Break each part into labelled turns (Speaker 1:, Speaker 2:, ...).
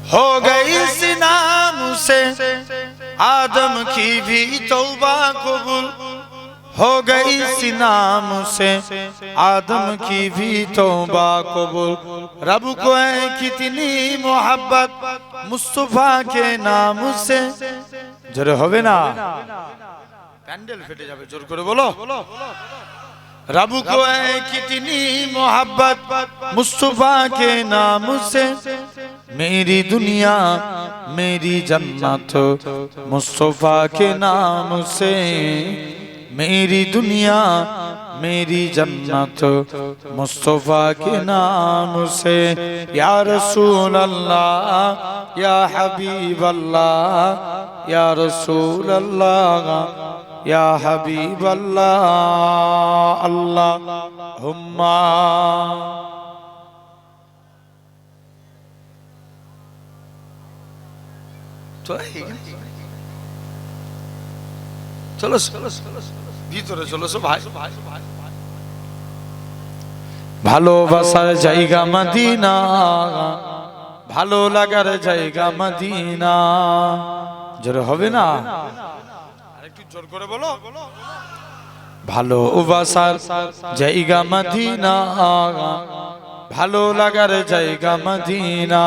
Speaker 1: हो गई इस नाम से आदम की भी तौबा कबूल, हो गई इस नाम से आदम की भी तौबा कबूल। रब को है कितनी मोहब्बत मुस्तफा के नाम से। जोरे होवे ना, पैंडल फेटे जाबे, जोर करे बोलो। रब को है कितनी मोहब्बत मुस्तफा के नाम से। मेरी दुनिया मेरी जन्नत मुस्तफा के नाम से। मेरी दुनिया मेरी जन्नत मुस्तफा के नाम से। या रसूल अल्लाह या हबीब अल्लाह या रसूल अल्लाह या हबीब अल्लाह। अल्लाहुम्मा चलो ভিতরে চলো ভাই। ভালোবাসার জায়গা মদিনা, ভালো লাগার জায়গা মদিনা। জোরে হবে না, আরেকটু জোর করে বলো। ভালোবাসার জায়গা মদিনা, ভালো লাগার জায়গা মদিনা।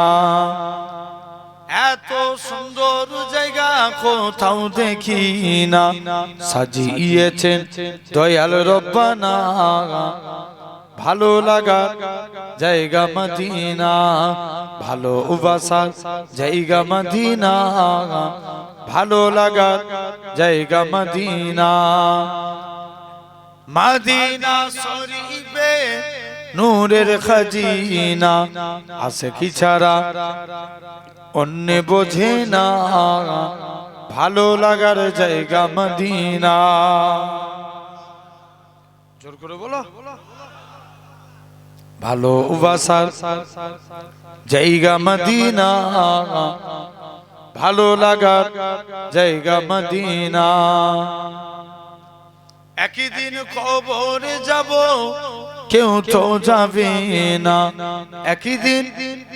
Speaker 1: এত সুন্দর জায়গা কোথাও দেখি না, সাজিয়েছেন দয়াল রব্বানা। ভালো লাগার জায়গা মদিনা, ভালোবাসার জায়গা মদিনা, ভালো লাগার জায়গা মদিনা। মদিনা শরীফে নূরের খাজিনা, আছে কি ছাড়া অন্য বোঝে না। ভালো লাগার জায়গা মদিনা। জোর করে বলো। ভালোবাসার জায়গা মদিনা, ভালো লাগার জায়গা মদিনা। একই দিন কবরে যাব কেউ তো যাবে না। একই দিন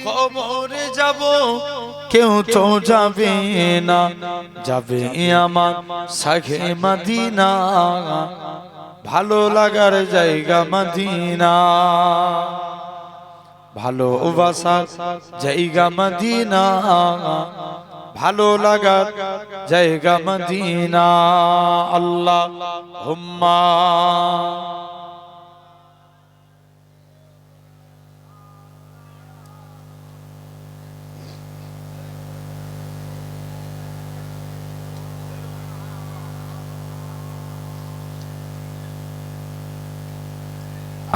Speaker 1: কবরে যাব কেউ তো যাবে না। যাবে আমার শাহে মদিনা, ভালো লাগার জায়গা মদিনা। ভালোবাসার জায়গা মদিনা, ভালো লাগার জায়গা মদিনা। আল্লাহুম্মা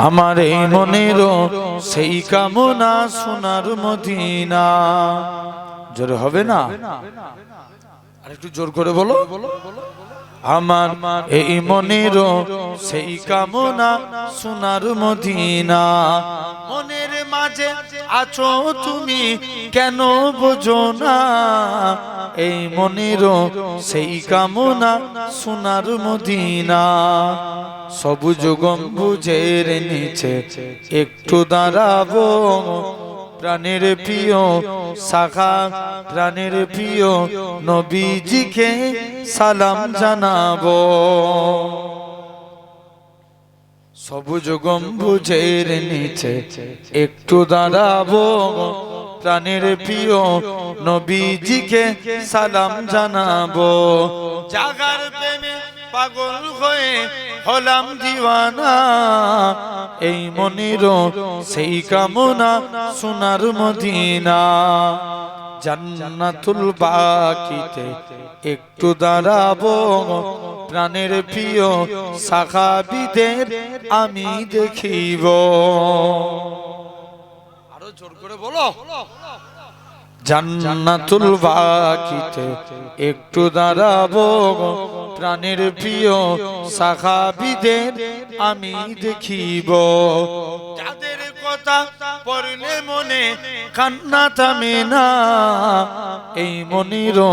Speaker 1: আমার এই মনেরও সেই কামনা সোনার মদিনা। জোরে হবে না, আর একটু জোর করে বলো। আমার এই মনেরও সেই কামনা সোনার মদিনা। মনের মাঝে আছো তুমি কেন বোঝো না, এই মনেরও সেই কামনা সোনার মদিনা। সবুজ গম্বুজের নিচে একটু দাঁড়াবো, প্রাণের প্রিয় শাখা প্রাণের প্রিয় নবীজিকে সালাম জানাবো। সবুজ গম্বুজের নিচে একটু দাঁড়াবো, প্রাণের প্রিয় নবীজিকে সালাম জানাবো। জাগার প্রেমে পাগল হয়ে হলাম দিওয়ানা, এই মনেরও সেই কামনা সোনার মদিনা। জান্নাতুল বাকিতে একটু দাঁড়াবো, প্রাণের প্রিয় সাহাবীদের আমি দেখিব। আরো জোর করে বলো। জান্নাতুল বাকিতে একটু দাঁড়াবো, প্রাণের প্রিয় সাহাবীদের আমি দেখিব। যাদের কথা পড়লে মনে কান্না থামে না, এই মনেরও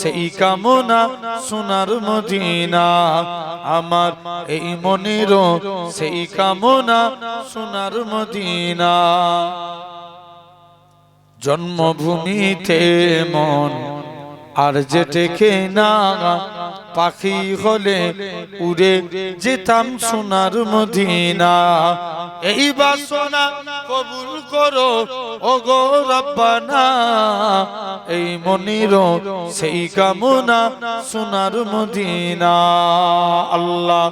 Speaker 1: সেই কামনা সোনার মদিনা। আমার এই মনেরও সেই কামনা সোনার মদিনা। জন্মভূমিতে মন আর যে টেকে না, পাখি হলে উড়ে যেতাম সোনার মদিনা। এই বাসনা কবুল করো ওগো রব্বানা, এই মনির সেই কামনা সোনার মদিনা। আল্লাহ।